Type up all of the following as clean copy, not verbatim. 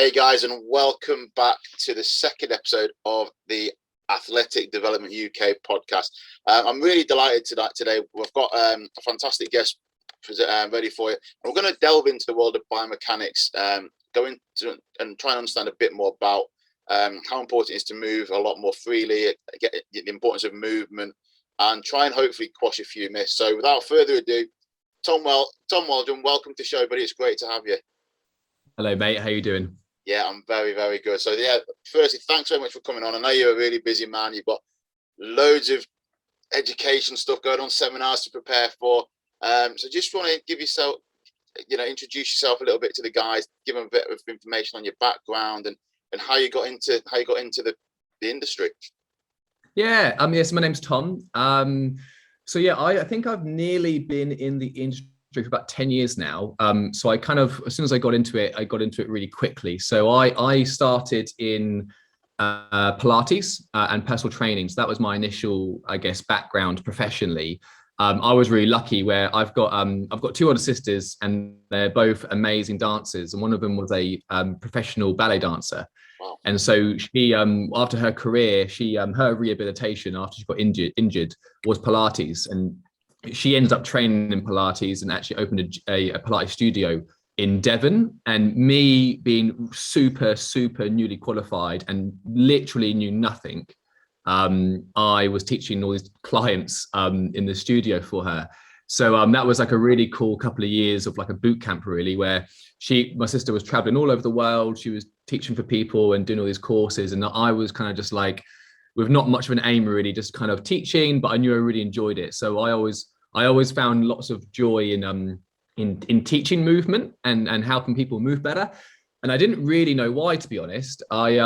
Hey guys, and welcome back to the second episode of the Athletic Development UK podcast. I'm really delighted today. We've got a fantastic guest ready for you. And we're going to delve into the world of biomechanics, go into and try and understand a bit more about how important it is to move a lot more freely, get the importance of movement, and try and hopefully quash a few myths. So without further ado, Tom Waldron, welcome to the show, buddy. It's great to have you. Hello, mate. How you doing? Yeah, I'm very, very good. So yeah, firstly, thanks very much for coming on. I know you're a really busy man. You've got loads of education stuff going on, seminars to prepare for. So just want to give yourself, introduce yourself a little bit to the guys, give them a bit of information on your background and how you got into the industry. Yeah, yes, my name's Tom. So yeah, I think I've nearly been in the industry for about 10 years now. So I kind of, as soon as I got into it really quickly. So I started in Pilates and personal training. So that was my initial, I guess, background professionally. I was really lucky where I've got two older sisters and they're both amazing dancers. And one of them was a professional ballet dancer. Wow. And so she, after her career, her rehabilitation after she got injured was Pilates. And she ended up training in Pilates and actually opened a Pilates studio in Devon. And me being super, super newly qualified and literally knew nothing, I was teaching all these clients in the studio for her. So that was like a really cool couple of years of like a boot camp, really, where my sister was traveling all over the world. She was teaching for people and doing all these courses. And I was kind of just like, with not much of an aim really, just kind of teaching, but I knew I really enjoyed it. So I always found lots of joy in teaching movement and helping people move better. And I didn't really know why, to be honest. I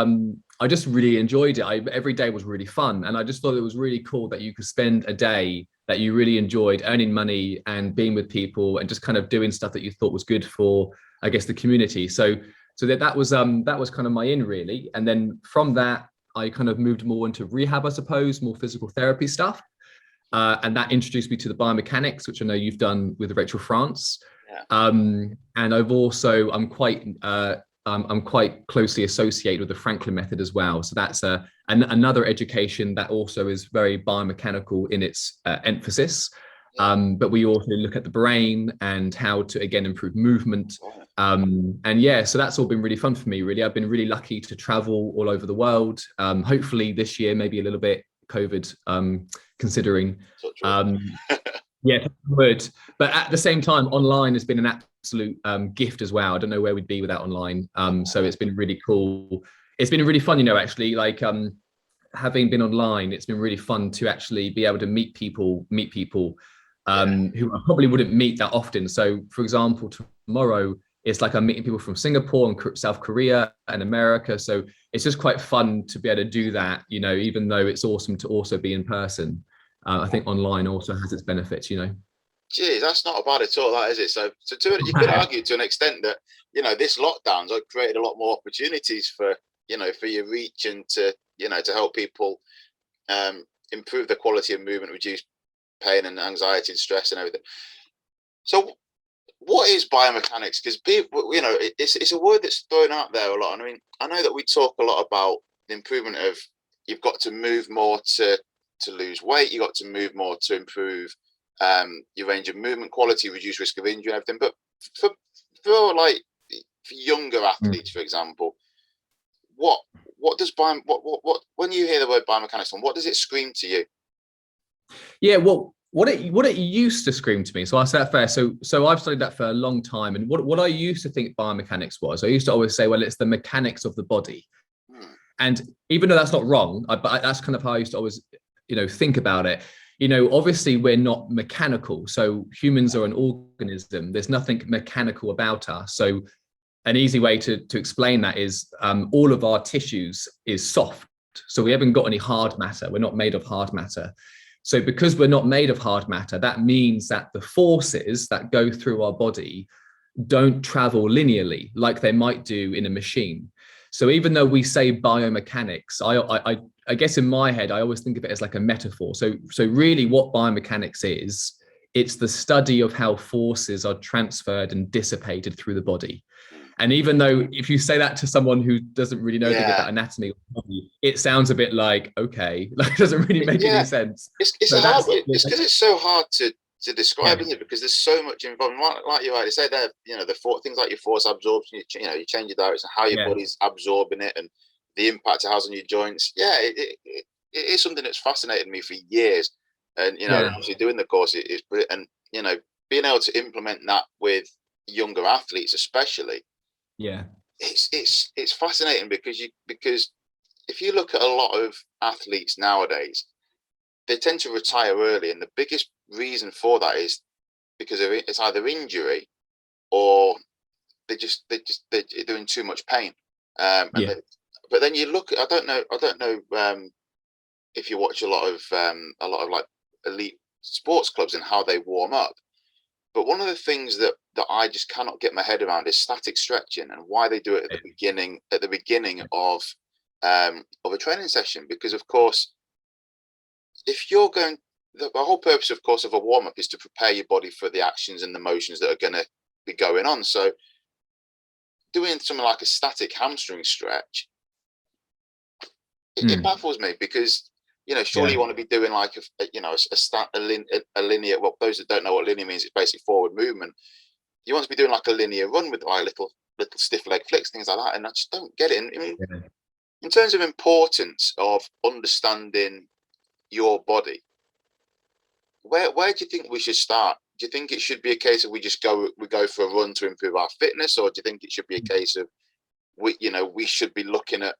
just really enjoyed it. Every day was really fun. And I just thought it was really cool that you could spend a day that you really enjoyed earning money and being with people and just kind of doing stuff that you thought was good for, I guess, the community. So that was kind of my in, really. And then from that, I kind of moved more into rehab, I suppose, more physical therapy stuff. And that introduced me to the biomechanics, which I know you've done with Rachel France. Yeah. And I'm quite closely associated with the Franklin method as well. So that's another education that also is very biomechanical in its emphasis. But we also look at the brain and how to, again, improve movement. And yeah, so that's all been really fun for me, really. I've been really lucky to travel all over the world. Hopefully this year, maybe a little bit COVID considering. Yeah, would. But at the same time, online has been an absolute gift as well. I don't know where we'd be without online. So it's been really cool. It's been really fun, actually, like having been online, it's been really fun to actually be able to meet people who I probably wouldn't meet that often. So for example, tomorrow, it's like I'm meeting people from Singapore and South Korea and America. So it's just quite fun to be able to do that, even though it's awesome to also be in person. I think online also has its benefits, Geez, that's not bad at all, that is it? So you could argue to an extent that, this lockdown's created a lot more opportunities for your reach and to help people improve the quality of movement, reduce pain and anxiety and stress and everything. So what is biomechanics? Because people, it's a word that's thrown out there a lot. And I mean, I know that we talk a lot about the improvement of you've got to move more to lose weight, you got to move more to improve your range of movement quality, reduce risk of injury and everything. But for younger athletes, for example, what does when you hear the word biomechanics, what does it scream to you? Yeah, well, what it used to scream to me. So I say that first. So I've studied that for a long time, and what I used to think biomechanics was, I used to always say, well, it's the mechanics of the body. And even though that's not wrong, but that's kind of how I used to always think about it. Obviously we're not mechanical. So humans are an organism. There's nothing mechanical about us. So an easy way to explain that is all of our tissues is soft. So we haven't got any hard matter. We're not made of hard matter. So because we're not made of hard matter, that means that the forces that go through our body don't travel linearly like they might do in a machine. So even though we say biomechanics, I guess in my head, I always think of it as like a metaphor. So really what biomechanics is, it's the study of how forces are transferred and dissipated through the body. And even though if you say that to someone who doesn't really know anything about anatomy, it sounds a bit like, okay, like it doesn't really make any sense. It's so a hard way. It's because it's so hard to describe, isn't it? Because there's so much involved. Like you rightly say there, the things like your force absorption, you change your direction, how your body's absorbing it, and the impact it has on your joints. Yeah, it is something that's fascinated me for years. And obviously doing the course is brilliant. And being able to implement that with younger athletes, especially, it's fascinating because if you look at a lot of athletes nowadays, they tend to retire early, and the biggest reason for that is because it's either injury or they're in too much pain. But then you look, I don't know if you watch a lot of like elite sports clubs and how they warm up. But one of the things that I just cannot get my head around is static stretching, and why they do it at the beginning of a training session. Because of course, if you're going, the whole purpose, of course, of a warm up is to prepare your body for the actions and the motions that are going to be going on. So doing something like a static hamstring stretch, it baffles me, because surely you want to be doing like a linear. Well, those that don't know what linear means, it's basically forward movement. You want to be doing like a linear run with like little stiff leg flicks, things like that, and I just don't get it. I mean, in terms of importance of understanding your body, where do you think we should start? Do you think it should be a case of we go for a run to improve our fitness, or do you think it should be a case of we should be looking at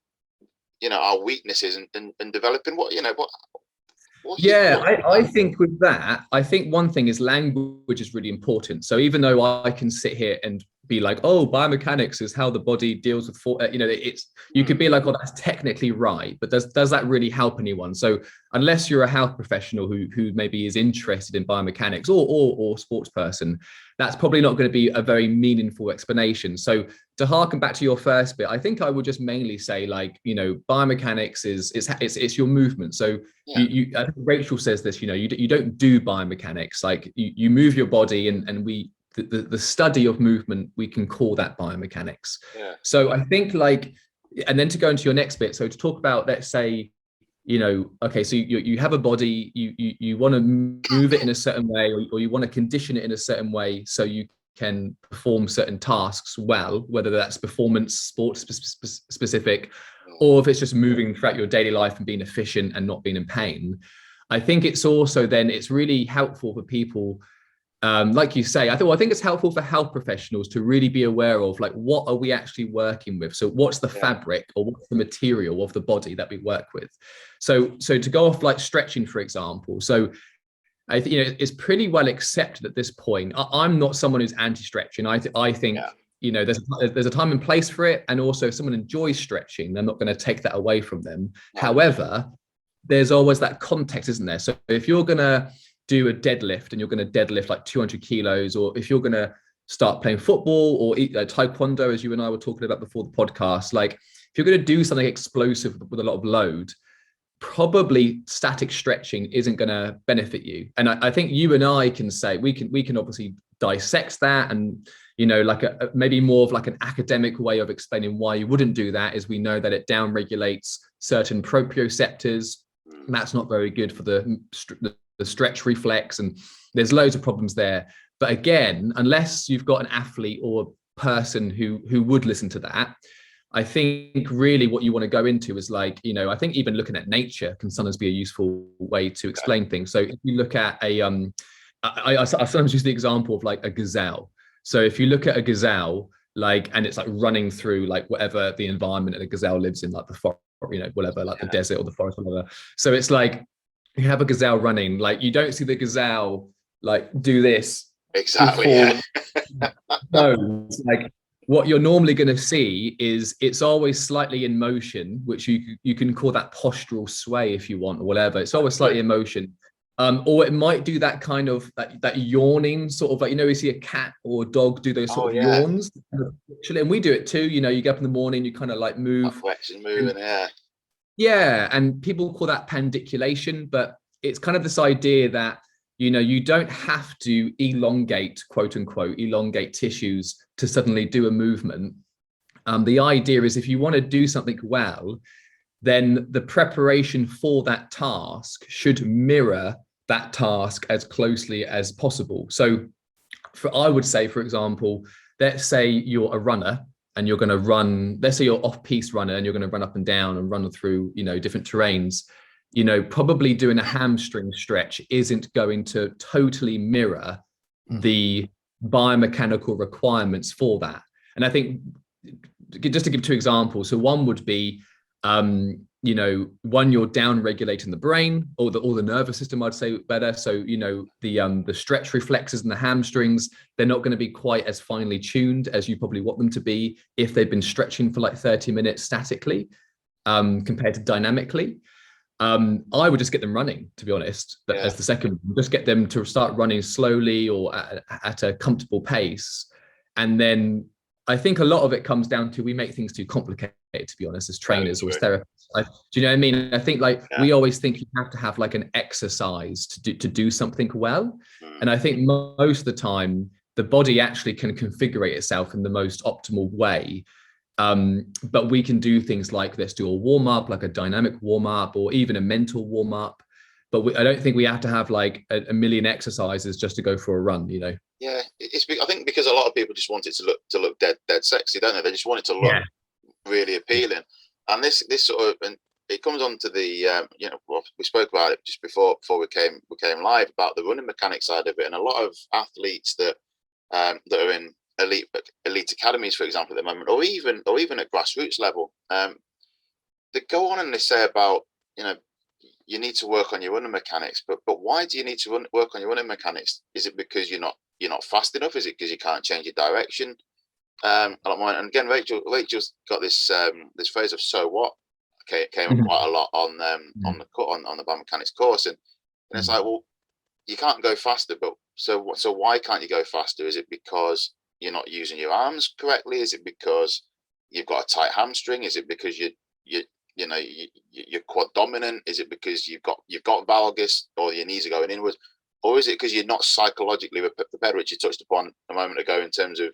our weaknesses and developing I think with that, I think one thing is language is really important. So even though I can sit here and be like, oh, biomechanics is how the body deals with you could be like, oh, that's technically right, but does that really help anyone? So unless you're a health professional who maybe is interested in biomechanics or sports person, that's probably not going to be a very meaningful explanation. So to harken back to your first bit, I think I would just mainly say, like, biomechanics is your movement. So I think Rachel says this, you don't do biomechanics, like you move your body, and the study of movement, we can call that biomechanics. So I think, like, and then to go into your next bit, so to talk about, let's say, okay, so you have a body, you want to move it in a certain way, or you want to condition it in a certain way so you can perform certain tasks well, whether that's performance, sports specific, or if it's just moving throughout your daily life and being efficient and not being in pain. I think it's also then it's really helpful for people, like you say, I think it's helpful for health professionals to really be aware of, like, what are we actually working with? So what's the fabric or what's the material of the body that we work with? So to go off like stretching, for example. So I think, it's pretty well accepted at this point. I'm not someone who's anti-stretching. I think, there's a time and place for it. And also if someone enjoys stretching, they're not going to take that away from them. However, there's always that context, isn't there? So if you're going to do a deadlift and you're going to deadlift like 200 kilos, or if you're going to start playing football or taekwondo, as you and I were talking about before the podcast, like if you're going to do something explosive with a lot of load, probably static stretching isn't going to benefit you. And I think you and I can say, we can obviously dissect that, and like maybe more of like an academic way of explaining why you wouldn't do that is we know that it downregulates certain proprioceptors. That's not very good for the stretch reflex, and there's loads of problems there. But again, unless you've got an athlete or a person who would listen to that, I think really what you want to go into is like, I think even looking at nature can sometimes be a useful way to explain things. So if you look at I sometimes use the example of like a gazelle. So if you look at a gazelle, like, and it's like running through like whatever the environment that a gazelle lives in, like the forest, whatever, like the desert or the forest, whatever. So it's like, you have a gazelle running, like you don't see the gazelle like do this exactly. No, like what you're normally going to see is it's always slightly in motion, which you can call that postural sway if you want, or whatever. It's always slightly in motion, or it might do that kind of that yawning sort of, like, you see a cat or a dog do those sort of yawns, and we do it too. You get up in the morning, you kind of like move, and people call that pandiculation, but it's kind of this idea that you don't have to elongate, quote unquote, elongate tissues to suddenly do a movement. The idea is if you want to do something well, then the preparation for that task should mirror that task as closely as possible. So I would say, for example, let's say you're a runner and you're going to run, let's say you're off-piste runner and you're going to run up and down and run through, different terrains, probably doing a hamstring stretch isn't going to totally mirror the biomechanical requirements for that. And I think, just to give 2 examples, so one would be, one, you're down regulating the brain or the nervous system, I'd say better. So, the stretch reflexes and the hamstrings, they're not going to be quite as finely tuned as you probably want them to be if they've been stretching for like 30 minutes statically, compared to dynamically. I would just get them running, to be honest, as the second, just get them to start running slowly or at a comfortable pace. And then I think a lot of it comes down to, we make things too complicated, to be honest, as trainers or as therapists. Do you know what I mean? I think we always think you have to have like an exercise to do something well. And I think most of the time, the body actually can configure itself in the most optimal way. But we can do things like, let's do a warm up, like a dynamic warm up, or even a mental warm up. But I don't think we have to have like a million exercises just to go for a run, Yeah, I think because a lot of people just want it to look dead sexy, don't they? They just want it to look really appealing. And this sort of, and it comes on to the we spoke about it just before we came live about the running mechanics side of it, and a lot of athletes that are in elite academies, for example, at the moment, or even at grassroots level, they go on and they say about, you need to work on your running mechanics, but why do you need to work on your running mechanics? Is it because you're not fast enough? Is it because you can't change your direction? And again, Rachel's got this phrase of "so what." Okay, it came up quite a lot on the biomechanics course, and it's like, well, you can't go faster, but so why can't you go faster? Is it because you're not using your arms correctly? Is it because you've got a tight hamstring? Is it because you're quad dominant? Is it because you've got valgus, or your knees are going inwards? Or is it because you're not psychologically prepared, which you touched upon a moment ago in terms of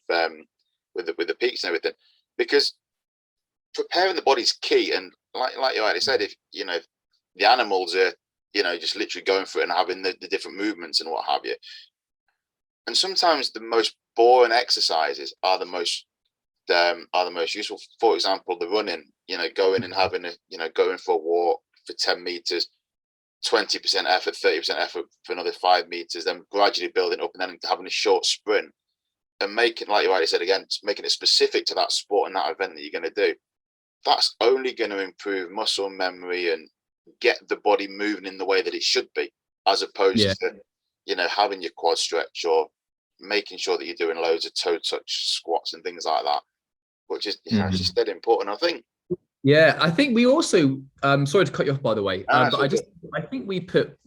with the peaks and everything? Because preparing the body's key, and like you already said, if the animals are just literally going for it and having the different movements and what have you. And sometimes the most boring exercises are the most useful. For example, the running, going and having going for a walk for 10 meters, 20% effort, 30% effort for another 5 meters, then gradually building up, and then having a short sprint, and making, like you already said again, making it specific to that sport and that event that you're going to do. That's only going to improve muscle memory and get the body moving in the way that it should be, as opposed to having your quad stretch or making sure that you're doing loads of toe touch squats and things like that, which is it's just dead important, I think. Yeah, I think we also, sorry to cut you off, by the way, but I think we put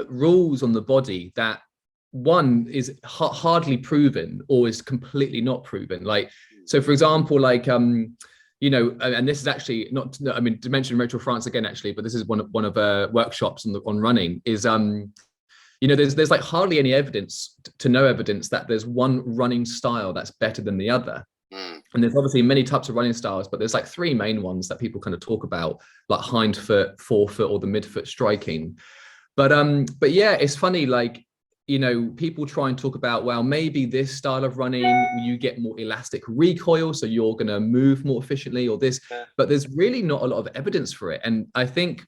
rules on the body that, one, is hardly proven or is completely not proven. Like, so for example, like, and this is actually not, I mean, to mention Rachel France again, actually, but this is one of workshops on running is, there's like hardly any evidence to no evidence that there's one running style that's better than the other. And there's obviously many types of running styles, but there's like 3 main ones that people kind of talk about, like hind foot, forefoot, or the midfoot striking. But yeah, it's funny, like, people try and talk about, well, maybe this style of running, you get more elastic recoil, so you're going to move more efficiently, or this, but there's really not a lot of evidence for it. And I think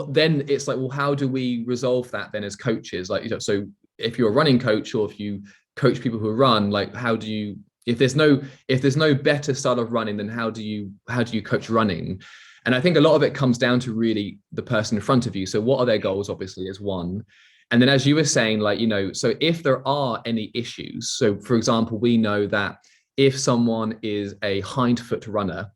then it's like, well, how do we resolve that then as coaches? Like, so if you're a running coach, or if you coach people who run, like, how do you, if there's no better style of running, then how do you coach running? And I think a lot of it comes down to really the person in front of you. So what are their goals, obviously, is one. And then, as you were saying, like, so if there are any issues, so for example, we know that if someone is a hind foot runner,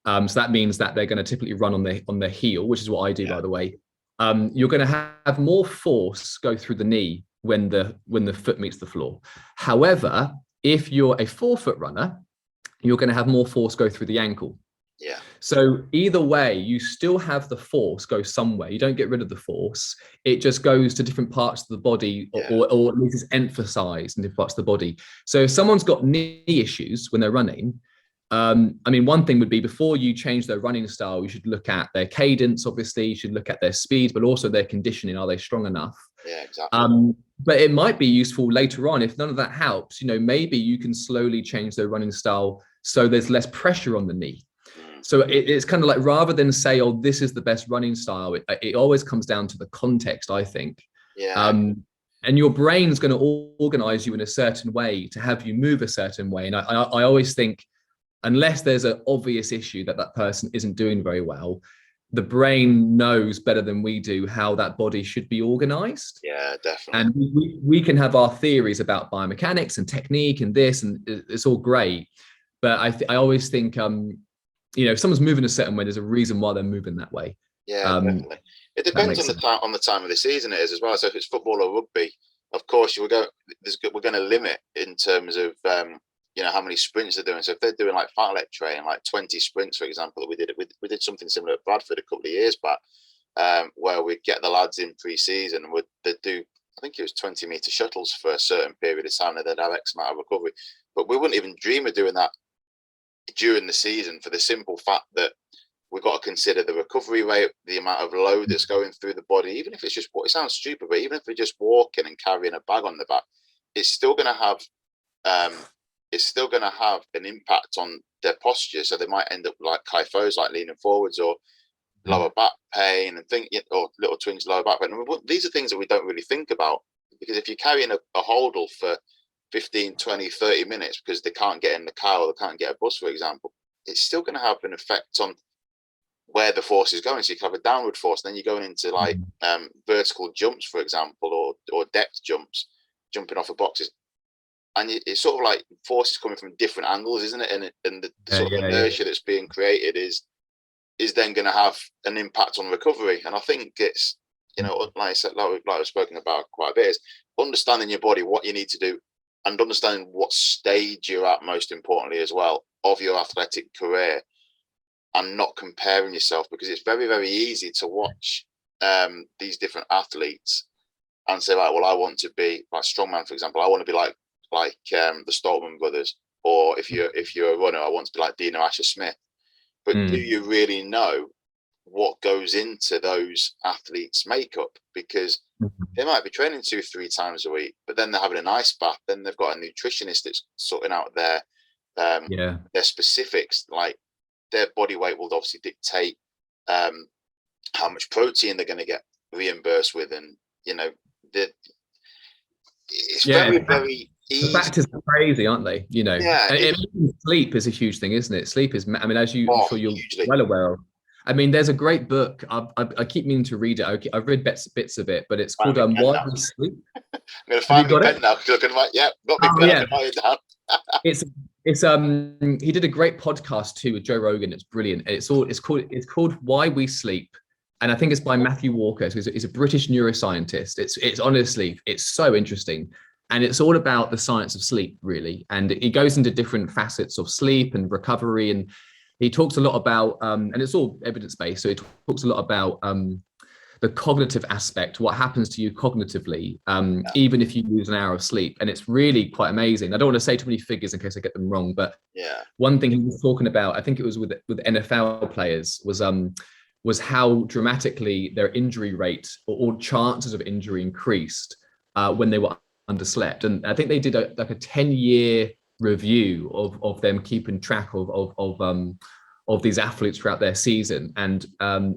so that means that they're going to typically run on their heel, which is what I do, by the way. You're going to have more force go through the knee when the foot meets the floor. However, if you're a forefoot runner, you're going to have more force go through the ankle. Yeah. So either way, you still have the force go somewhere. You don't get rid of the force. It just goes to different parts of the body, or at least is emphasized in different parts of the body. So if someone's got knee issues when they're running, I mean, one thing would be before you change their running style, you should look at their cadence, obviously, you should look at their speed, but also their conditioning. Are they strong enough? Yeah, exactly. But it might be useful later on if none of that helps. Maybe you can slowly change their running style so there's less pressure on the knee. So it's kind of like, rather than say, oh, this is the best running style, it always comes down to the context, I think. Yeah. And your brain's going to organize you in a certain way to have you move a certain way. And I always think, unless there's an obvious issue that person isn't doing very well, the brain knows better than we do how that body should be organized. Yeah, definitely. And we can have our theories about biomechanics and technique and this, and it's all great. But I always think, if someone's moving a certain way, there's a reason why they're moving that way. Yeah, definitely. It depends on the time of the season it is as well. So if it's football or rugby, of course we're going to limit in terms of how many sprints they're doing. So if they're doing like fartlek training, like 20 sprints, for example, we did something similar at Bradford a couple of years back, where we'd get the lads in pre-season and they'd do, I think it was 20-meter shuttles for a certain period of time, and they'd have X amount of recovery. But we wouldn't even dream of doing that during the season, for the simple fact that we've got to consider the recovery rate, the amount of load that's going through the body. Even if it's just, it sounds stupid, but even if we're just walking and carrying a bag on the back, it's still going to have an impact on their posture. So they might end up like kyphos, like leaning forwards, or lower back pain, or little twinges lower back pain. These are things that we don't really think about, because if you're carrying a holdall for 15, 20, 30 minutes because they can't get in the car or they can't get a bus, for example, it's still going to have an effect on where the force is going. So you can have a downward force, and then you're going into like vertical jumps, for example, or depth jumps, jumping off of boxes. And it's sort of like force is coming from different angles, isn't it? And the sort of inertia that's being created is then going to have an impact on recovery. And I think it's, like I said, like we've spoken about quite a bit, is understanding your body, what you need to do, and understanding what stage you're at, most importantly as well, of your athletic career, and not comparing yourself, because it's very, very easy to watch these different athletes and say, right, well, I want to be like strongman, for example. I want to be like the Stoltman brothers, or if you're a runner, I want to be like Dino Asher Smith. But do you really know what goes into those athletes' makeup? Because they might be training 2-3 times a week, but then they're having an ice bath. Then they've got a nutritionist that's sorting out their specifics. Like their body weight will obviously dictate how much protein they're going to get reimbursed with, and it's very, very easy. The factors are crazy, aren't they? Yeah. Sleep is a huge thing, isn't it? Sleep is, I mean, as I'm sure you're well aware of. I mean, there's a great book. I keep meaning to read it. I've read bits of it, but it's called "Why We Sleep." I'm going to find my pen now, because I can write. Yeah, got my pen. I can write it down. It's he did a great podcast too with Joe Rogan. It's brilliant. It's called "Why We Sleep," and I think it's by Matthew Walker. So he's a British neuroscientist. It's honestly, it's so interesting. And it's all about the science of sleep, really. And it goes into different facets of sleep and recovery. And he talks a lot about, and it's all evidence-based. So he talks a lot about the cognitive aspect, what happens to you cognitively, even if you lose an hour of sleep. And it's really quite amazing. I don't want to say too many figures in case I get them wrong, but one thing he was talking about, I think it was with NFL players, was how dramatically their injury rate or chances of injury increased when they were underslept. And I think they did a 10-year review of them keeping track of these athletes throughout their season. And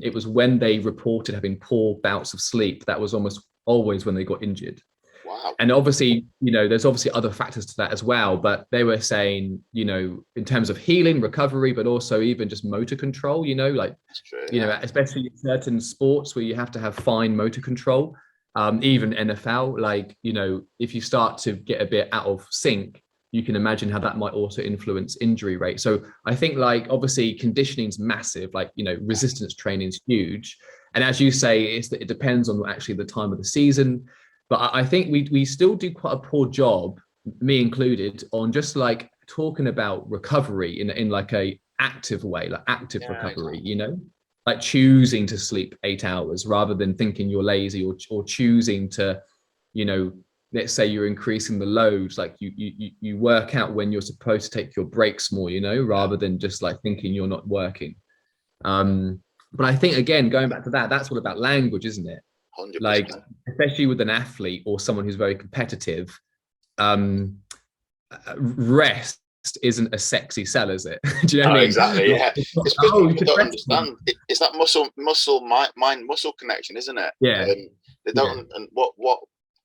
it was when they reported having poor bouts of sleep, that was almost always when they got injured. Wow. And obviously, there's obviously other factors to that as well, but they were saying, in terms of healing, recovery, but also even just motor control, That's true, especially in certain sports where you have to have fine motor control. Even NFL, if you start to get a bit out of sync, you can imagine how that might also influence injury rate. So I think obviously conditioning's massive, resistance training is huge. And as you say, it depends on actually the time of the season. But I think we still do quite a poor job, me included, on just talking about recovery in a active way, active recovery, exactly. Like choosing to sleep 8 hours rather than thinking you're lazy, or choosing to, let's say you're increasing the loads, like you work out when you're supposed to take your breaks more, you know, rather than just like thinking you're not working. But I think, again, going back to that, that's all about language, isn't it? 100%. Like, especially with an athlete or someone who's very competitive, um, rest isn't a sexy sell, is it? Do you know what I mean? Exactly. Yeah. Like, It's because oh, people don't understand. It's that mind muscle connection, isn't it? yeah. They don't. And what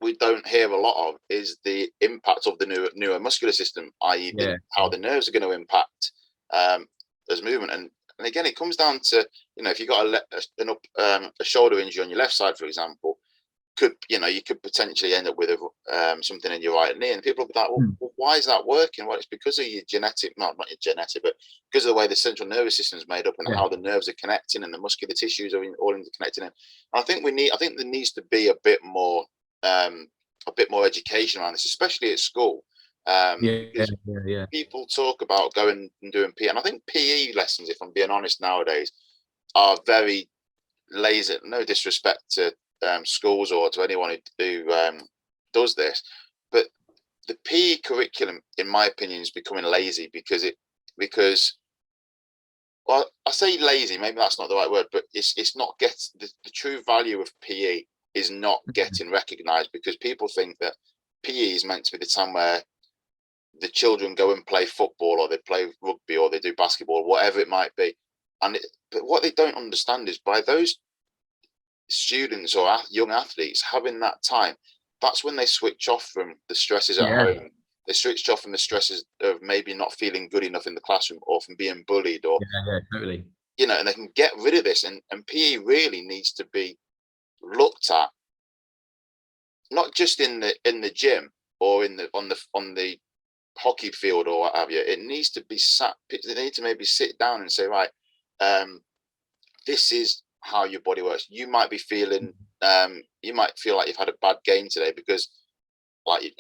we don't hear a lot of is the impact of the neuromuscular system, i.e., how the nerves are going to impact as movement. And again, it comes down to, you know, if you've got a shoulder injury on your left side, for example, you could potentially end up with something in your right knee, and people will be like, well, why is that working? Well, it's because of your genetic, not your genetic, but because of the way the central nervous system is made up and how the nerves are connecting and the muscular tissues are all interconnected. And I think there needs to be a bit more education around this, especially at school. People talk about going and doing PE, and I think PE lessons, if I'm being honest, nowadays are very lazy. No disrespect to schools or to anyone who does this, but the PE curriculum, in my opinion, is becoming lazy because well, I say lazy, maybe that's not the right word, but it's not the true value of PE is not getting recognised, because people think that PE is meant to be the time where the children go and play football, or they play rugby, or they do basketball, whatever it might be. But what they don't understand is, by those students or young athletes having that time, that's when they switch off from the stresses at home. They switch off from the stresses of maybe not feeling good enough in the classroom, or from being bullied, or totally. You know, and they can get rid of this. And PE really needs to be looked at, not just in the gym or on the hockey field or what have you. It needs to be they need to maybe sit down and say, right, this is how your body works. You might be feeling, you might feel like you've had a bad game today because, like you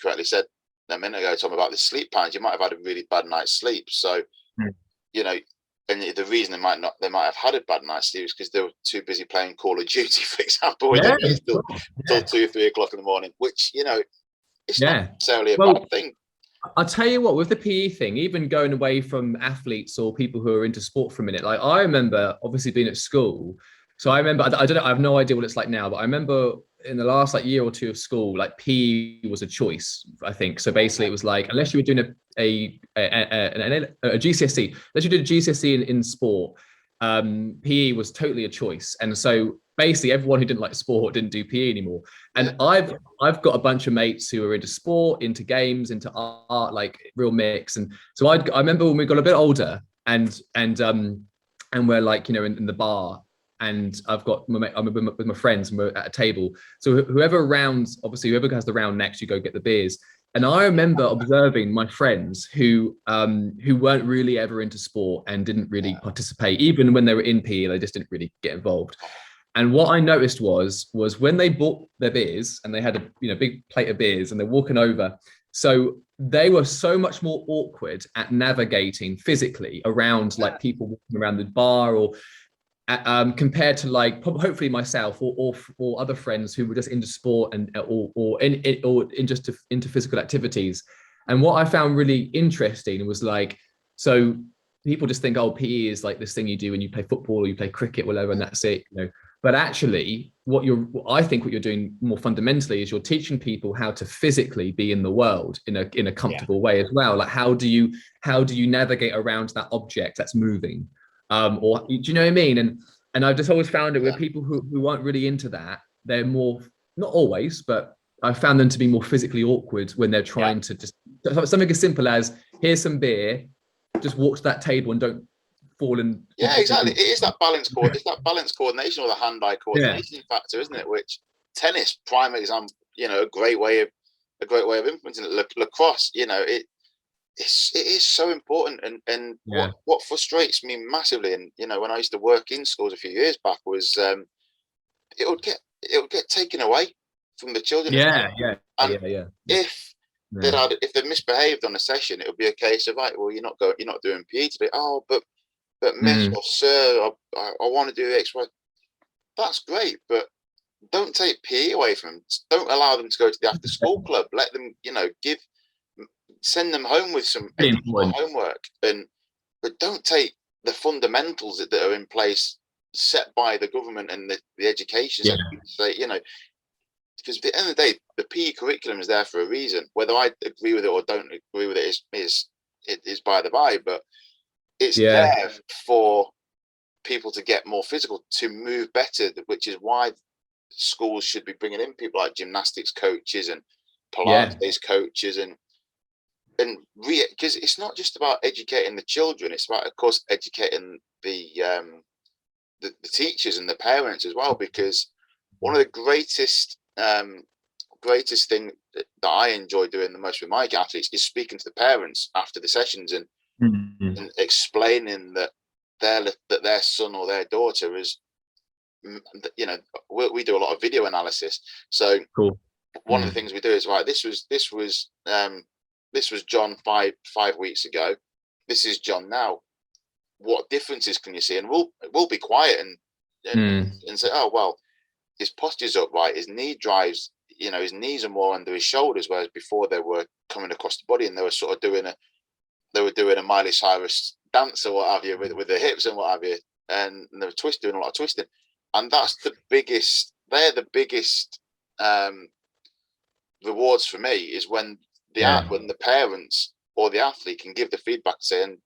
correctly said a minute ago, Tom, about the sleep patterns. You might have had a really bad night's sleep. So, you know, and the reason they might have had a bad night's sleep is because they were too busy playing Call of Duty, for example, till 2-3 o'clock in the morning, which, you know, it's not necessarily a bad thing. I'll tell you what, with the PE thing, even going away from athletes or people who are into sport for a minute, like I remember obviously being at school. So I remember, I don't know, I have no idea what it's like now, but I remember in the last like year or two of school, like PE was a choice, I think. So basically it was like, unless you were doing a GCSE, unless you did a GCSE in sport, PE was totally a choice. And so basically everyone who didn't like sport didn't do PE anymore. And I've got a bunch of mates who are into sport, into games, into art, like real mix. And so I remember when we got a bit older and we're like, you know, in the bar, and I'm with my friends and we're at a table. So whoever has the round next, you go get the beers. And I remember observing my friends who weren't really ever into sport and didn't really participate. Even when they were in PE, they just didn't really get involved. And what I noticed was when they bought their beers and they had a big plate of beers and they're walking over, so they were so much more awkward at navigating physically around like people walking around the bar, or compared to like hopefully myself or other friends who were just into sport and into physical activities. And what I found really interesting was like, so people just think, oh, PE is like this thing you do when you play football or you play cricket, whatever, and that's it, you know. But actually, I think what you're doing more fundamentally is you're teaching people how to physically be in the world in a comfortable way as well. Like how do you navigate around that object that's moving? Or do you know what I mean? And I've just always found it with people who aren't really into that, they're more, not always, but I found them to be more physically awkward when they're trying to just something as simple as, here's some beer, just walk to that table and don't fall in. Yeah, exactly. It is that balance coordination, or the hand-eye coordination factor, isn't it? Which tennis, prime example, you know, a great way of implementing it. Lacrosse, you know, it is so important. And what frustrates me massively, and you know, when I used to work in schools a few years back, was it would get taken away from the children. If they misbehaved on a session, it would be a case of, right, well, you're not doing PE today. Oh, but miss or sir, I want to do X, Y. That's great, but don't take PE away from them. Don't allow them to go to the after school club. Let them, send them home with some homework, but don't take the fundamentals that are in place set by the government and the education sector. Because at the end of the day, the PE curriculum is there for a reason. Whether I agree with it or don't agree with it is by the by, but it's there for people to get more physical, to move better, which is why schools should be bringing in people like gymnastics coaches and Pilates coaches and because it's not just about educating the children, it's about, of course, educating the teachers and the parents as well, because one of the greatest thing that I enjoy doing the most with my athletes is speaking to the parents after the sessions and explaining that their son or their daughter is, we do a lot of video analysis. So one of the things we do is, right, this was John five weeks ago. This is John now. What differences can you see? And we'll be quiet and say, oh well, his posture's upright, his knee drives, his knees are more under his shoulders, whereas before they were coming across the body and they were sort of doing a Miley Cyrus dance or what have you with their hips and what have you, and they were doing a lot of twisting. And that's they're the biggest rewards for me, is when the parents or the athlete can give the feedback, and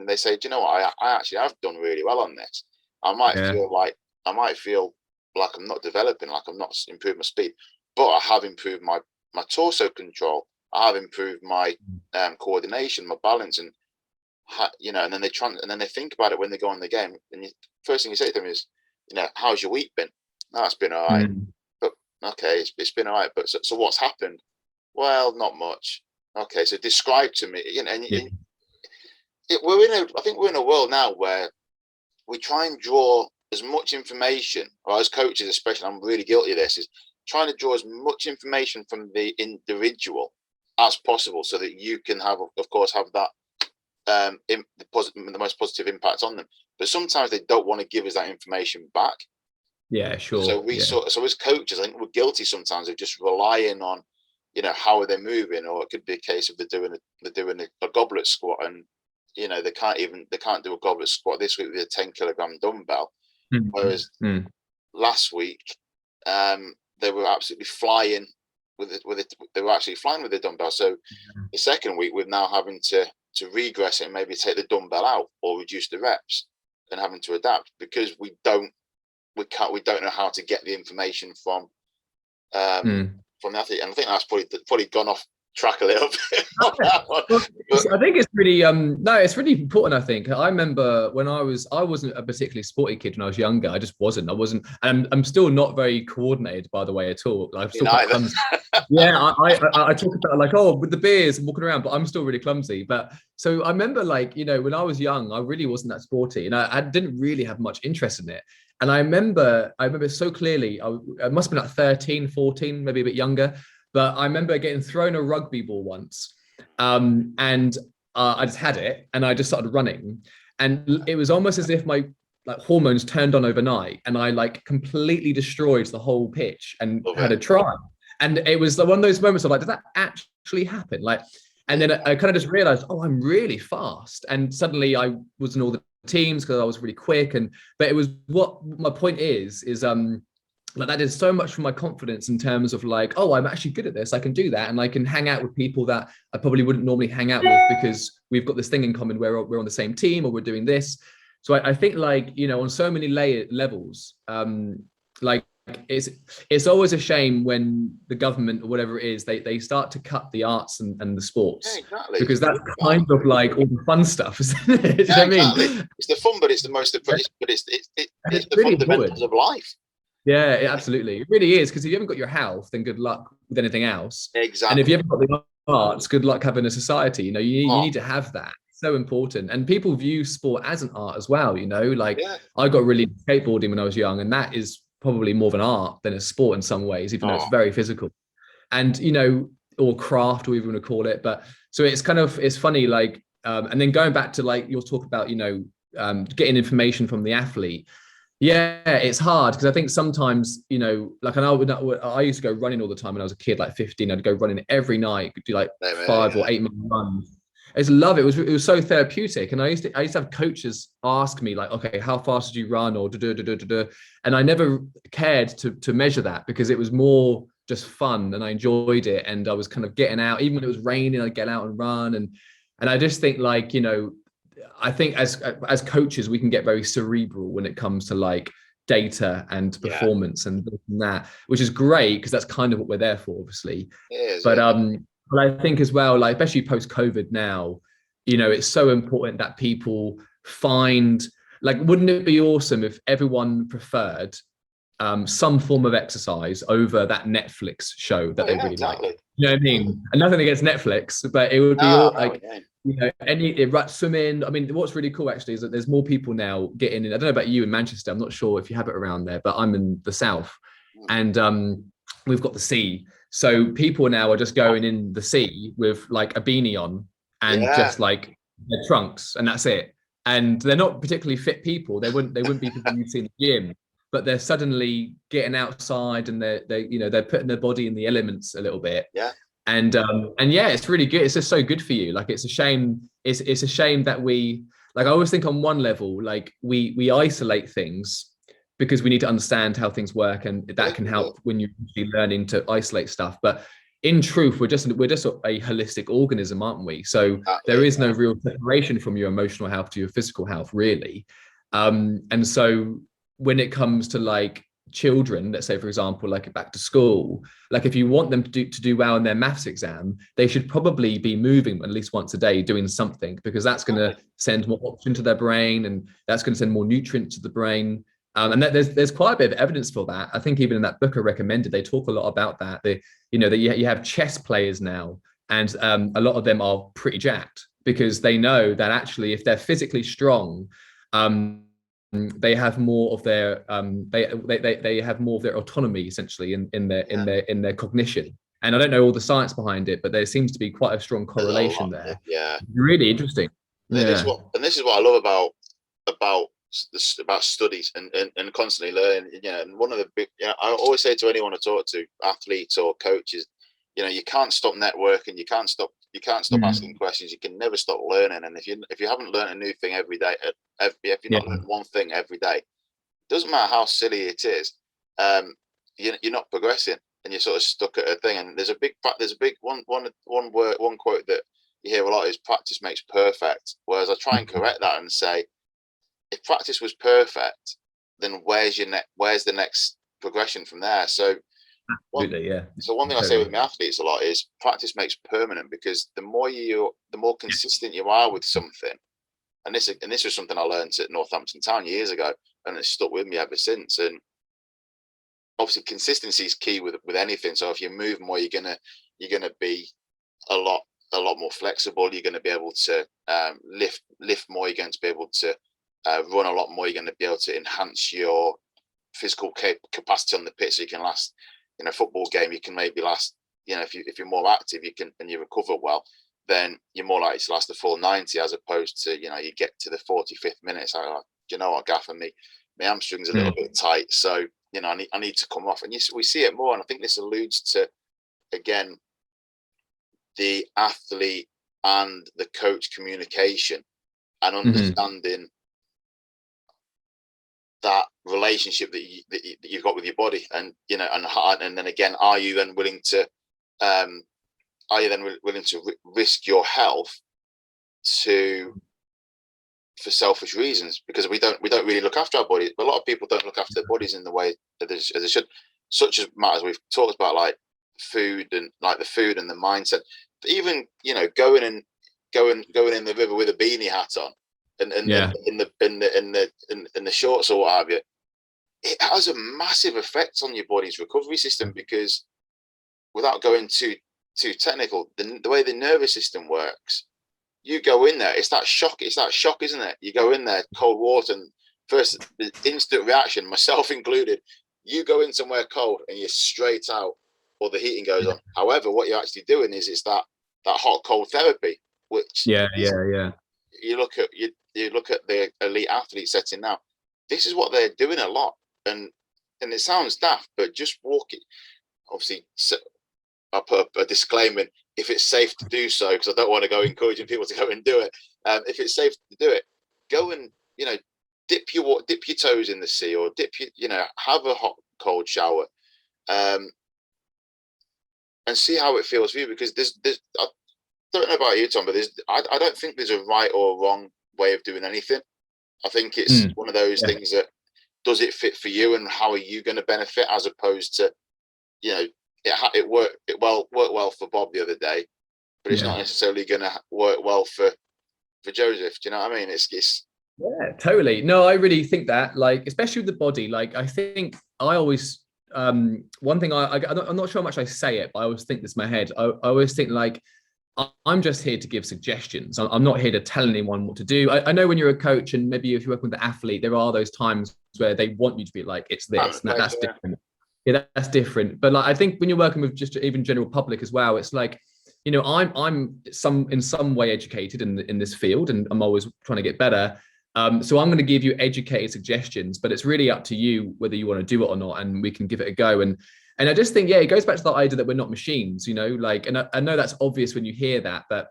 they say, do you know what, I actually have done really well on this. I might feel like I'm not developing, like I'm not improving my speed, but I have improved my torso control. I have improved my coordination, my balance, and and then they think about it when they go on the game. And first thing you say to them is, how's your week been? No, it's been all right. But okay, it's been all right. But so what's happened? Well, not much. Okay, so describe to me. I think we're in a world now where we try and draw as much information, or as coaches especially, I'm really guilty of this, is trying to draw as much information from the individual as possible, so that you can have that the most positive impact on them. But sometimes they don't want to give us that information back. Yeah, sure. So so as coaches, I think we're guilty sometimes of just relying on, how are they moving, or it could be a case of they're doing a goblet squat, and they can't do a goblet squat this week with a 10-kilogram dumbbell, whereas last week they were absolutely flying with it. They were actually flying with the dumbbell. So the second week we're now having to regress it and maybe take the dumbbell out or reduce the reps, and having to adapt because we don't know how to get the information from the athlete. And I think that's probably gone off track a little bit on that one. I think it's really it's really important. I think I remember when I wasn't a particularly sporty kid when I was younger. I just wasn't. And I'm still not very coordinated, by the way, at all. I'm still quite clumsy. I talk about like, with the beers and walking around, but I'm still really clumsy. But so I remember, like, when I was young, I really wasn't that sporty, and I didn't really have much interest in it. And I remember so clearly, I must have been like 13, 14, maybe a bit younger. But I remember getting thrown a rugby ball once, and I just had it, and I just started running, and it was almost as if my hormones turned on overnight, and I completely destroyed the whole pitch and had a try. And it was one of those moments of did that actually happen? And then I kind of just realized, I'm really fast, and suddenly I was in all the teams because I was really quick. But it was, what my point is that did so much for my confidence in terms of I'm actually good at this. I can do that, and I can hang out with people that I probably wouldn't normally hang out with because we've got this thing in common where we're on the same team or we're doing this. So I think on so many levels, it's always a shame when the government or whatever it is, they start to cut the arts and the sports. Yeah, exactly. Because that's kind of all the fun stuff, isn't it? Yeah, exactly. It's the fun, but it's the most but it's the really fundamentals of life. Yeah, absolutely. It really is, because if you haven't got your health, then good luck with anything else. Exactly. And if you haven't got the arts, good luck having a society. You need to have that. It's so important. And people view sport as an art as well. I got really into skateboarding when I was young, and that is probably more of an art than a sport in some ways, even though it's very physical. And or craft, or even want to call it. But so it's funny, and then going back to your talk about getting information from the athlete. Yeah, it's hard because I think sometimes, like I used to go running all the time when I was a kid, like 15. I'd go running every night, do like Same here, 5 or 8 mile runs. I just love it. It was so therapeutic. And I used to have coaches ask me like, okay, how fast did you run or da, da, da, da, da, da. And I never cared to measure that because it was more just fun and I enjoyed it. And I was kind of getting out, even when it was raining, I'd get out and run. And I just think like, I think as coaches, we can get very cerebral when it comes to like data and yeah. performance and that, which is great because that's kind of what we're there for, obviously. It is, But yeah. but I think as well, like especially post COVID now, it's so important that people find like, wouldn't it be awesome if everyone preferred some form of exercise over that Netflix show that Oh they yeah, really like? exactly. You know what I mean? And nothing against Netflix, but it would be No, all no, like, yeah. swimming. I mean, what's really cool actually is that there's more people now getting in. I don't know about you in Manchester. I'm not sure if you have it around there, but I'm in the south, Mm. and we've got the sea. So people now are just going in the sea with like a beanie on and Yeah. just like their trunks, and that's it. And they're not particularly fit people. They wouldn't be people you'd see in the gym, but they're suddenly getting outside and they're putting their body in the elements a little bit. Yeah. And yeah, it's really good. It's just so good for you. Like it's a shame. It's a shame that we, like, I always think on one level, like we isolate things because we need to understand how things work, and that can Yeah. help when you're learning to isolate stuff. But in truth, we're just a holistic organism, aren't we? So there Exactly. is no real separation from your emotional health to your physical health, really. And so when it comes to like children, let's say for example, like back to school, like if you want them to do well in their maths exam, they should probably be moving at least once a day, doing something, because that's going to Exactly. send more oxygen to their brain, and that's going to send more nutrients to the brain. And there's quite a bit of evidence for that. I think even in that book I recommended, they talk a lot about that. That you have chess players now, and a lot of them are pretty jacked because they know that actually if they're physically strong, they have more of their they have more of their autonomy essentially in their Yeah. cognition. And I don't know all the science behind it, but there seems to be quite a strong There's a correlation lot. there. Yeah. Really interesting. Yeah. And this is what I love about about studies and constantly learning. And one of the big, I always say to anyone I talk to, athletes or coaches, you can't stop networking. You can't stop asking Mm. questions. You can never stop learning. And if you haven't learned a new thing every day, if you've Yeah. not learned one thing every day, doesn't matter how silly it is, um, you're not progressing, and you're sort of stuck at a thing. And there's a big one quote that you hear a lot is practice makes perfect. Whereas I try and correct that and say, if practice was perfect, then where's the next progression from there? So one Absolutely. Yeah. so one thing I say with Totally. my athletes a lot is practice makes permanent, because the more consistent you are with something, and this was something I learned at Northampton Town years ago, and it's stuck with me ever since. And obviously, consistency is key with anything. So if you move more, you're gonna be a lot more flexible. You're going to be able to lift more. You're going to be able to run a lot more. You're going to be able to enhance your physical capacity on the pitch, so you can last. In a football game, you can maybe last. If you're more active, you can, and you recover well, then you're more likely to last the full 90, as opposed to you get to the 45th minute. So like, do you know what, Gaffer, my hamstring's a little Mm. bit tight, so I need to come off. And we see it more, and I think this alludes to, again, the athlete and the coach communication, and Mhm. understanding that relationship that you've got with your body. And and then again, um are you then willing to risk your health to for selfish reasons? Because we don't really look after our bodies. A lot of people don't look after their bodies in the way that as they should, such as matters we've talked about, like food, and like the food and the mindset. Even going in the river with a beanie hat on, and Yeah. in the shorts or what have you, it has a massive effect on your body's recovery system, because without going too technical, the way the nervous system works, you go in there, it's that shock, isn't it? You go in there, cold water, and first the instant reaction, myself included, you go in somewhere cold and you're straight out, or the heating goes on. However, what you're actually doing is it's that hot cold therapy, which Yeah. is, Yeah. Yeah. you look at the elite athlete setting now. this is what they're doing a lot. And it sounds daft, but just walking, obviously, I'll put a disclaimer in, if it's safe to do so, because I don't want to go encouraging people to go and do it. If it's safe to do it, go and, dip your toes in the sea, or have a hot, cold shower, and see how it feels for you. Because there's I don't know about you, Tom, but I don't think there's a right or wrong way of doing anything. I think it's one of those things that, does it fit for you, and how are you going to benefit, as opposed to, it worked well for Bob the other day, but it's not necessarily going to work well for Joseph. Do you know what I mean? It's yeah, totally. No, I really think that, like, especially with the body, like, I think I always, one thing I'm not sure how much I say it, but I always think this in my head. I always think, like, I'm just here to give suggestions. I'm not here to tell anyone what to do. I know when you're a coach, and maybe if you're working with an athlete, there are those times where they want you to be like, it's this, and that's different. Yeah, that's different. But like, I think when you're working with just even general public as well, it's like, I'm in some way educated in this field, and I'm always trying to get better. So I'm going to give you educated suggestions, but it's really up to you whether you want to do it or not, and we can give it a go. And I just think, it goes back to the idea that we're not machines, like, and I know that's obvious when you hear that, but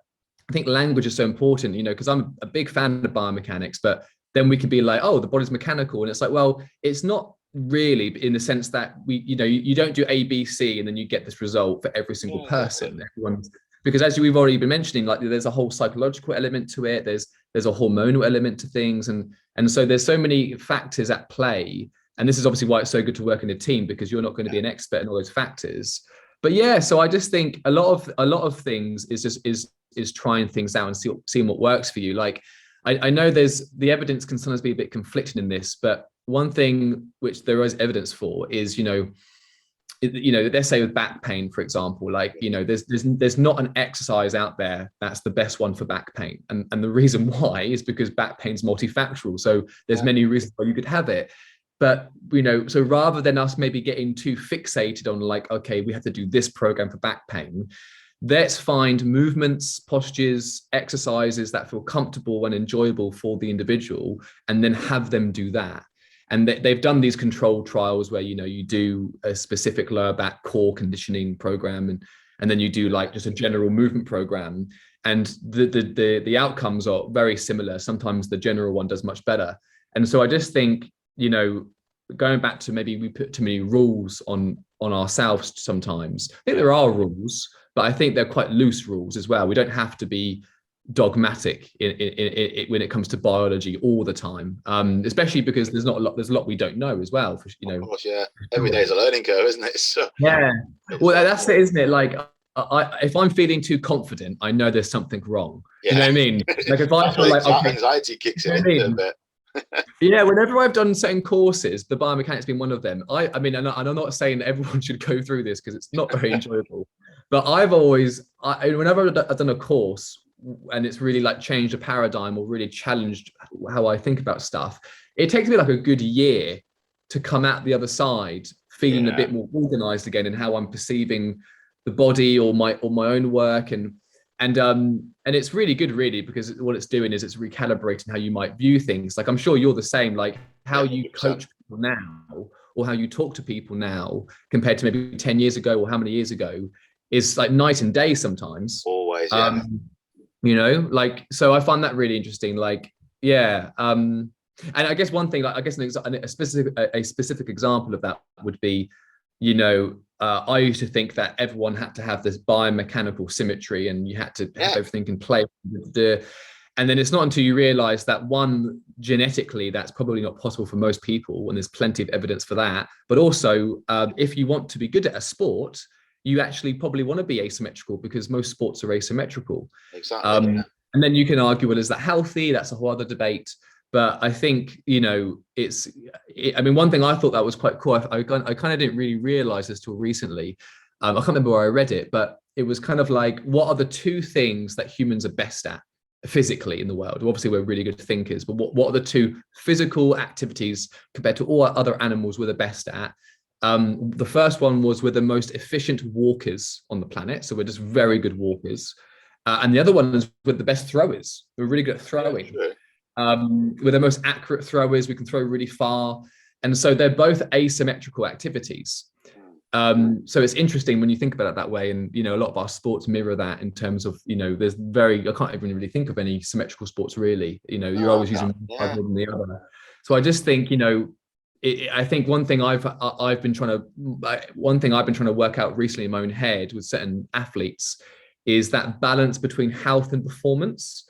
I think language is so important, because I'm a big fan of biomechanics, but then we can be like, oh, the body's mechanical. And it's like, well, it's not really, in the sense that you don't do A, B, C, and then you get this result for every single person. Because as we've already been mentioning, like, there's a whole psychological element to it. There's a hormonal element to things. And so there's so many factors at play. And this is obviously why it's so good to work in a team, because you're not going to be an expert in all those factors. But yeah, so I just think a lot of things is trying things out and seeing what works for you. Like, I know the evidence can sometimes be a bit conflicting in this, but one thing which there is evidence for is, let's say with back pain, for example, like, there's not an exercise out there that's the best one for back pain. And the reason why is because back pain's multifactorial. So there's many reasons why you could have it. But, so rather than us maybe getting too fixated on, like, okay, we have to do this program for back pain, let's find movements, postures, exercises that feel comfortable and enjoyable for the individual, and then have them do that. And they've done these controlled trials where, you do a specific lower back core conditioning program, and then you do, like, just a general movement program. And the outcomes are very similar. Sometimes the general one does much better. And so I just think, going back to, maybe we put too many rules on ourselves sometimes. I think there are rules, but I think they're quite loose rules as well. We don't have to be dogmatic in when it comes to biology all the time, especially because there's a lot we don't know as well. Of course, yeah. Every day is a learning curve, isn't it? So, yeah. Well, that's it, isn't it? Like, if I'm feeling too confident, I know there's something wrong. Yeah. You know what I mean? Like, if I feel like anxiety kicks in a bit. Yeah, whenever I've done certain courses, the biomechanics being one of them, I mean, and I'm not saying that everyone should go through this, because it's not very enjoyable, but whenever I've done a course and it's really, like, changed a paradigm or really challenged how I think about stuff, it takes me like a good year to come out the other side feeling a bit more organized again in how I'm perceiving the body or my own work. And it's really good, really, because what it's doing is it's recalibrating how you might view things. Like, I'm sure you're the same, like, how you coach people now, or how you talk to people now compared to maybe 10 years ago, or how many years ago, is like night and day sometimes. Always, yeah. Like, so I find that really interesting. Like, yeah. And I guess one thing, like, I guess a specific example of that would be, I used to think that everyone had to have this biomechanical symmetry, and you had to have everything in place. And then it's not until you realize that, one, genetically, that's probably not possible for most people, and there's plenty of evidence for that. But also, if you want to be good at a sport, you actually probably want to be asymmetrical, because most sports are asymmetrical. Exactly. And then you can argue, well, is that healthy? That's a whole other debate. But I think, I mean, one thing I thought that was quite cool, I kind of didn't really realize this till recently. I can't remember where I read it, but it was kind of like, what are the two things that humans are best at physically in the world? Obviously, we're really good thinkers, but what are the two physical activities compared to all other animals we're the best at? The first one was, we're the most efficient walkers on the planet. So we're just very good walkers. And the other one is, we're the best throwers. We're really good at throwing. We're the most accurate throwers. We can throw really far. And so they're both asymmetrical activities. So it's interesting when you think about it that way. And, a lot of our sports mirror that in terms of, I can't even really think of any symmetrical sports really. You're always using one more than the other. So I just think, I think one thing I've been trying to work out recently in my own head with certain athletes is that balance between health and performance.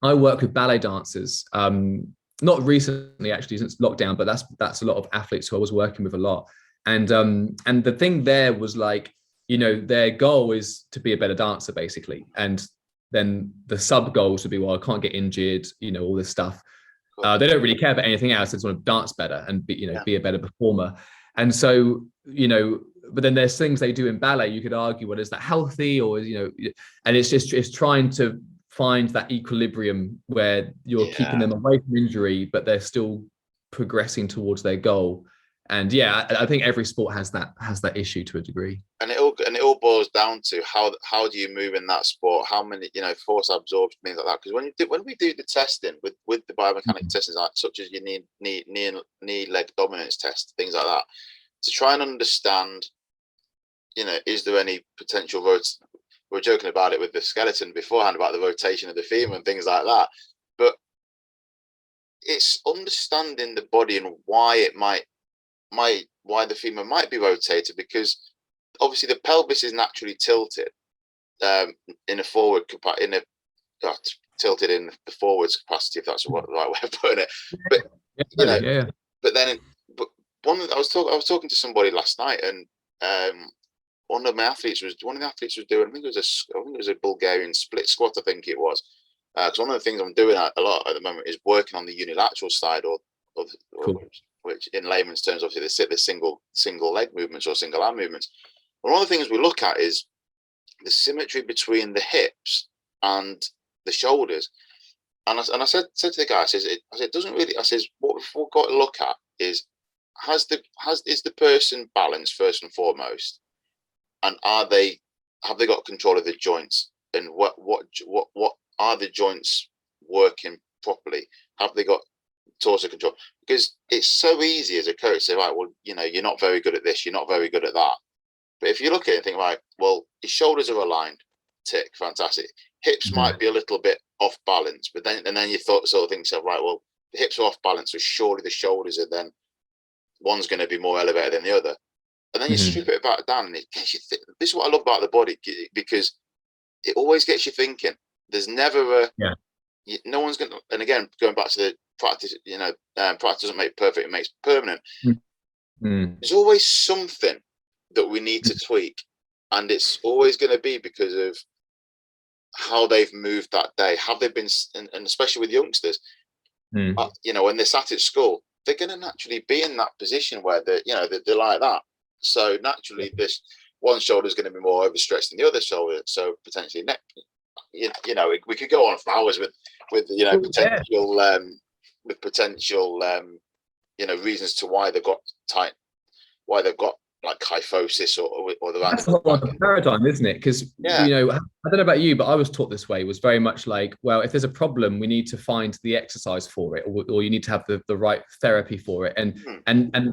I work with ballet dancers, not recently actually since lockdown, but that's a lot of athletes who I was working with a lot. And the thing there was like, their goal is to be a better dancer basically. And then the sub goals would be, well, I can't get injured, all this stuff. They don't really care about anything else. They just want to dance better and be a better performer. And so, but then there's things they do in ballet. You could argue, well, is that healthy or, and it's trying to find that equilibrium where you're keeping them away from injury, but they're still progressing towards their goal. And I think every sport has that issue to a degree. And it all boils down to how do you move in that sport? How many force absorption, things like that. Because when we do the testing with the biomechanics testing, such as your knee leg dominance test, things like that, to try and understand, is there any potential roads? We were joking about it with the skeleton beforehand about the rotation of the femur and things like that, but it's understanding the body and why the femur might be rotated, because obviously the pelvis is naturally tilted tilted in the forwards capacity, if that's the right way of putting it. But I was talking to somebody last night, and one of the athletes was doing, I think it was a Bulgarian split squat, I think it was. Because one of the things I'm doing a lot at the moment is working on the unilateral side, which in layman's terms, obviously, the single leg movements or single arm movements. And one of the things we look at is the symmetry between the hips and the shoulders. And I said to the guy, I said, it doesn't really. I says, what we've got to look at is is the person balanced first and foremost, and have they got control of the joints, and what are the joints working properly? Have they got torso control? Because it's so easy as a coach to say, right, well, you're not very good at this, you're not very good at that. But if you look at it and think, right, well, his shoulders are aligned, tick, fantastic. Hips might be a little bit off balance, but then you sort of think, so right, well, the hips are off balance, so surely the shoulders are then one's going to be more elevated than the other. And then you strip it back down, and it gets you. This is what I love about the body, because it always gets you thinking. There's never no one's going to. And again, going back to the practice, practice doesn't make perfect; it makes permanent. There's always something that we need to tweak, and it's always going to be because of how they've moved that day. Have they been, and especially with youngsters, when they're sat at school, they're going to naturally be in that position where they're like that. So naturally, this one shoulder is going to be more overstretched than the other shoulder. So potentially neck. We could go on for hours with potential reasons to why they've got like kyphosis or the that's the paradigm, isn't it? Because I don't know about you, but I was taught this way. Was very much like, well, if there's a problem, we need to find the exercise for it, or you need to have the right therapy for it, and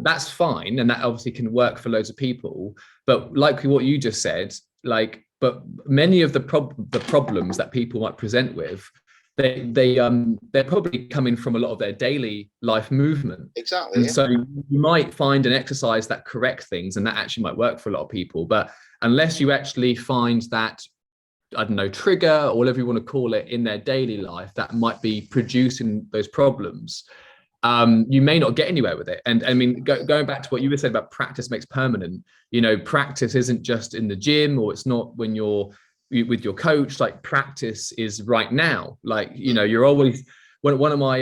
that's fine, and that obviously can work for loads of people. But like what you just said, but many of the problems that people might present with, they're probably coming from a lot of their daily life movement. Exactly. And so you might find an exercise that corrects things, and that actually might work for a lot of people. But unless you actually find that, I don't know, trigger or whatever you want to call it in their daily life that might be producing those problems, you may not get anywhere with it. And I mean, going back to what you were saying about practice makes permanent, practice isn't just in the gym, or it's not when you're with your coach. Like, practice is right now. Like, you're always, one of my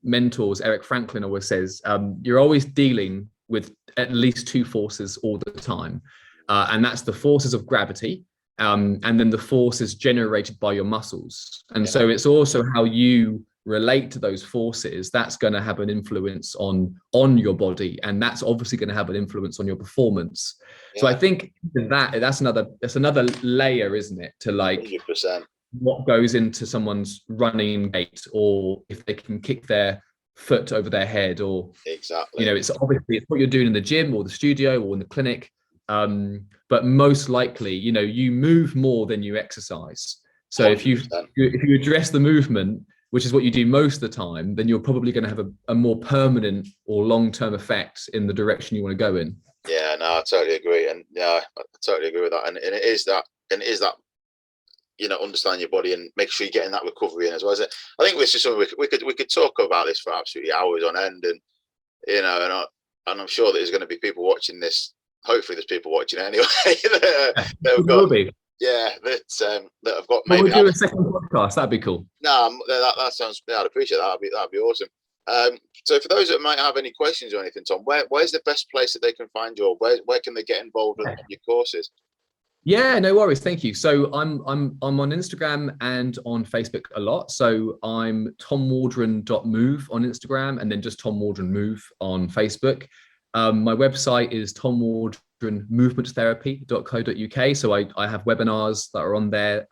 mentors, Eric Franklin, always says, you're always dealing with at least two forces all the time, and that's the forces of gravity, and then the forces generated by your muscles. And so it's also how you relate to those forces that's going to have an influence on your body, and that's obviously going to have an influence on your performance. So I think that's another layer, isn't it, to like 100%. what goes into someone's running gait, or if they can kick their foot over their head, or exactly. it's obviously it's what you're doing in the gym or the studio or in the clinic. But most likely, you move more than you exercise. So 100%. if you address the movement, which is what you do most of the time, then you're probably going to have a more permanent or long-term effect in the direction you want to go in. Yeah, no, I totally agree. And yeah, I totally agree with that. And it is that, understand your body and make sure you're getting that recovery in as well. I think this is something we could talk about this for absolutely hours on end. And, and I'm sure that there's going to be people watching this. Hopefully there's people watching it anyway. That have got maybe. We'll do a second podcast. That'd be cool. No, that sounds. Yeah, I'd appreciate that. That'd be awesome. So for those that might have any questions or anything, Tom, where's the best place that they can find you? Or where can they get involved in your courses? Yeah, no worries. Thank you. So I'm on Instagram and on Facebook a lot. So I'm tomwaldron.move on Instagram, and then just Tom Waldron Move on Facebook. My website is tomwaldronmovementtherapy.co.uk. So I have webinars that are on there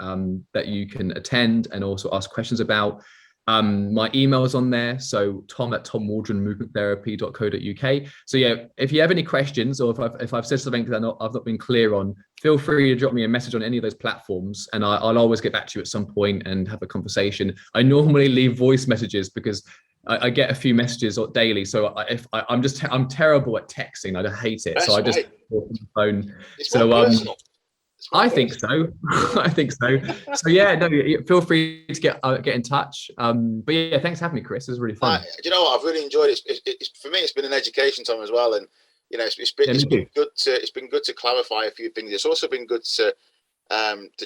that you can attend and also ask questions about. My email is on there, so tom@tomwaldronmovementtherapy.co.uk. So yeah, if you have any questions, or if I've said something that I've not been clear on, feel free to drop me a message on any of those platforms, and I'll always get back to you at some point and have a conversation. I normally leave voice messages because I get a few messages daily. So I'm terrible at texting. I hate it. That's so I just right. talk on the phone. It's so personal. I think so. I think so. So yeah, no, feel free to get in touch. But yeah, thanks for having me, Chris. It was really fun. Do you know what? I've really enjoyed it. For me, it's been an education, Tom, as well. And it's been good to clarify a few things. It's also been good to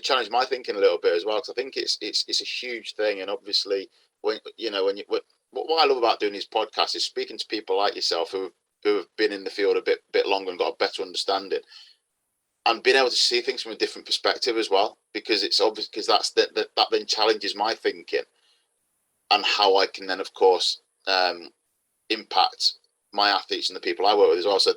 challenge my thinking a little bit as well, because I think it's a huge thing. And obviously, what I love about doing these podcasts is speaking to people like yourself who have been in the field a bit longer and got a better understanding, and being able to see things from a different perspective as well, because it's obvious, because that then challenges my thinking and how I can then, of course, impact my athletes and the people I work with as well. So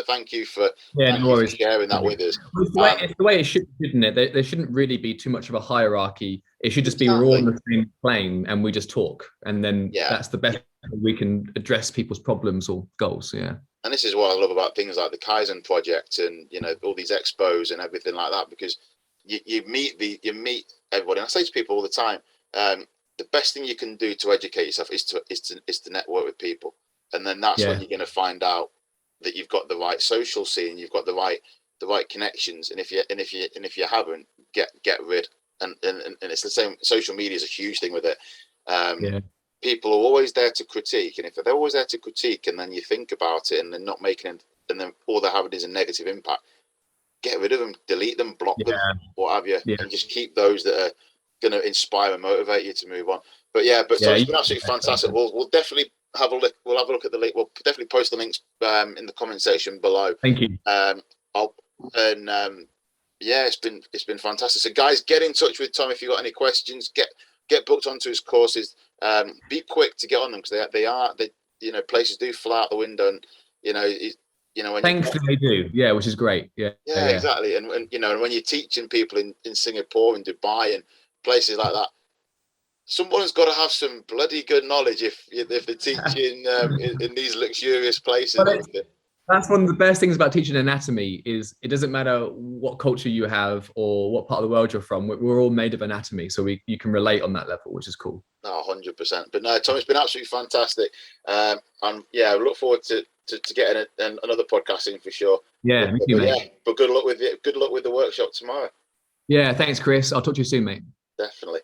thank you for sharing that with us. It's the way it should, shouldn't it? There shouldn't really be too much of a hierarchy. It should just be we're all on the same plane and we just talk, and then that's the best we can address people's problems or goals. Yeah. And this is what I love about things like the Kaizen project and all these expos and everything like that, because you meet everybody. And I say to people all the time, the best thing you can do to educate yourself is to network with people, and then that's when you're going to find out that you've got the right social scene, you've got the right connections, and if you haven't, get rid. And it's the same. Social media is a huge thing with it. People are always there to critique, and if they're always there to critique, and then you think about it, and they're not making, and then all they're having is a negative impact, get rid of them, delete them, block them, what have you, and just keep those that are going to inspire and motivate you to move on. So it's been absolutely fantastic. We'll definitely have a look. We'll have a look at the link. We'll definitely post the links in the comment section below. Thank you. It's been fantastic. So guys, get in touch with Tom if you've got any questions. Get booked onto his courses. Be quick to get on them, because they places do fly out the window, and thankfully they do, which is great. Exactly. And when you're teaching people in Singapore and Dubai and places like that, someone's got to have some bloody good knowledge if they're teaching in these luxurious places. That's one of the best things about teaching anatomy, is it doesn't matter what culture you have or what part of the world you're from. We're all made of anatomy, so you can relate on that level, which is cool. 100%. But no, Tom, it's been absolutely fantastic. I look forward to getting another podcast in for sure. Yeah, thank you, mate. But good luck with it. Good luck with the workshop tomorrow. Yeah, thanks, Chris. I'll talk to you soon, mate. Definitely.